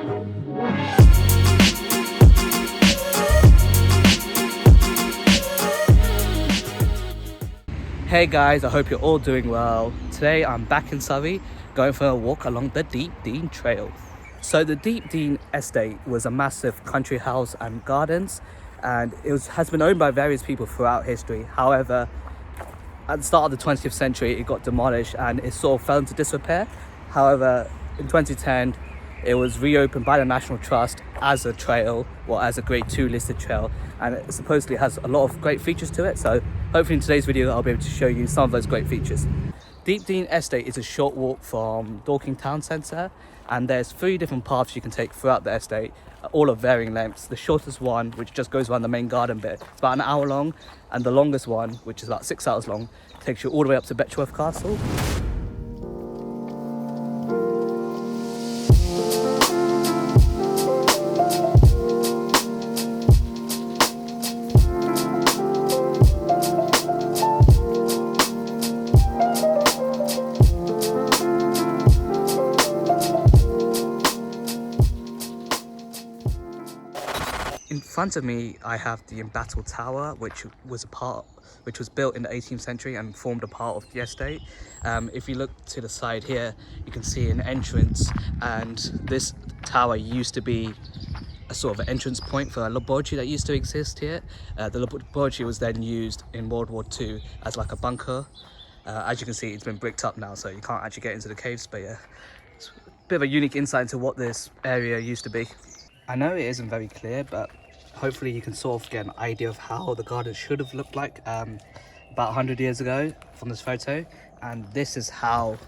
Hey guys, I hope you're all doing well. Today I'm back in Surrey, going for a walk along the Deepdene Trail. So the Deepdene Estate was a massive country house and gardens, and has been owned by various people throughout history. However, at the start of the 20th century, it got demolished and it sort of fell into disrepair. However, in 2010, it was reopened by the National Trust as a trail, or as a Grade 2 listed trail, and it supposedly has a lot of great features to it. So hopefully in today's video I'll be able to show you some of those great features. Deepdene Estate is a short walk from Dorking town centre, and there's 3 different paths you can take throughout the estate, all of varying lengths. The shortest one, which just goes around the main garden bit, it's about an hour long, and the longest one, which is about 6 hours long, takes you all the way up to Betchworth Castle. In front of me, I have the Embattled Tower, which was built in the 18th century and formed a part of the estate. If you look to the side here, you can see an entrance, and this tower used to be a sort of an entrance point for a laboratory that used to exist here. The laboratory was then used in World War II as like a bunker. As you can see, it's been bricked up now, so you can't actually get into the caves, but yeah, it's a bit of a unique insight into what this area used to be. I know it isn't very clear, but hopefully you can sort of get an idea of how the garden should have looked like about 100 years ago from this photo, and this is how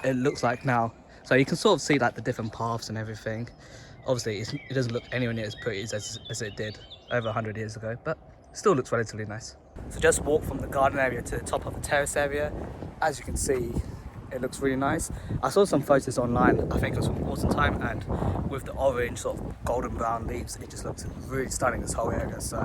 it looks like now. So you can sort of see like the different paths and everything. Obviously it doesn't look anywhere near as pretty as it did over 100 years ago, but it still looks relatively nice. So just walk from the garden area to the top of the terrace area. As you can see, it looks really nice. I saw some photos online, I think it was from autumn time, and with the orange sort of golden brown leaves, it just looks really stunning, this whole area. So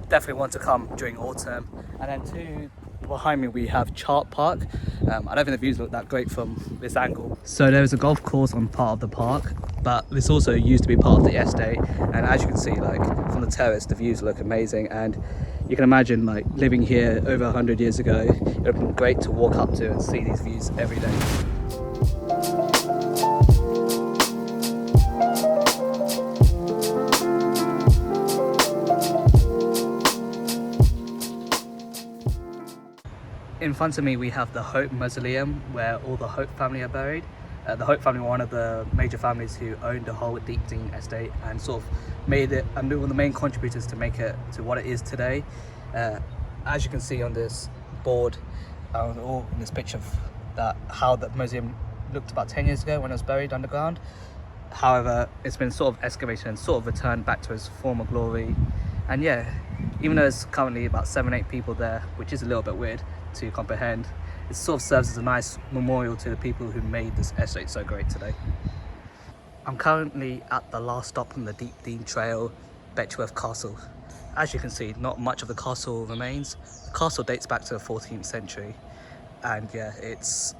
definitely want to come during autumn. And then behind me we have Chart Park. I don't think the views look that great from this angle. So there is a golf course on part of the park, but this also used to be part of the estate, and as you can see, like from the terrace, the views look amazing. And you can imagine, like, living here over 100 years ago, it would have been great to walk up to and see these views every day. In front of me we have the Hope Mausoleum, where all the Hope family are buried. The Hope family were one of the major families who owned the whole Deepdene Estate and sort of made it, and one of the main contributors to make it to what it is today. As you can see on this board, or in this picture, how the museum looked about 10 years ago when it was buried underground. However, it's been sort of excavated and sort of returned back to its former glory. And yeah, even though there's currently about 7-8 people there, which is a little bit weird to comprehend, it sort of serves as a nice memorial to the people who made this estate so great today. I'm currently at the last stop on the Deepdene Trail, Betchworth Castle. As you can see, not much of the castle remains. The castle dates back to the 14th century, and yeah, it's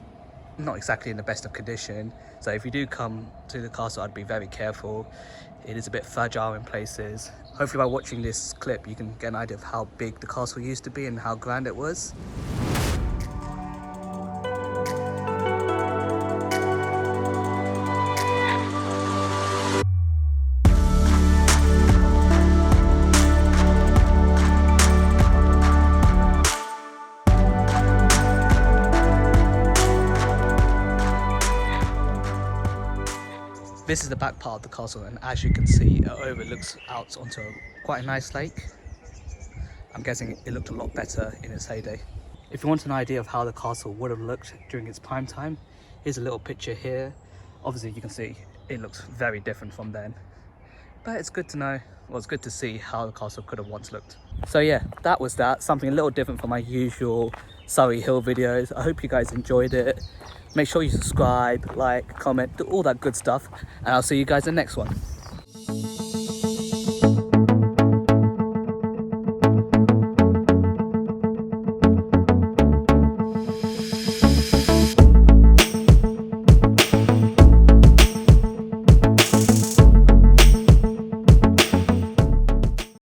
not exactly in the best of condition. So if you do come to the castle, I'd be very careful. It is a bit fragile in places. Hopefully by watching this clip, you can get an idea of how big the castle used to be and how grand it was. This is the back part of the castle, and as you can see, it overlooks out onto quite a nice lake. I'm guessing it looked a lot better in its heyday. If you want an idea of how the castle would have looked during its prime time, here's a little picture here. Obviously you can see it looks very different from then, but it's good to know, well, it's good to see how the castle could have once looked. So yeah, that was that, something a little different from my usual Surrey Hill videos. I hope you guys enjoyed it. Make sure you subscribe, like, comment, do all that good stuff, and I'll see you guys in the next one.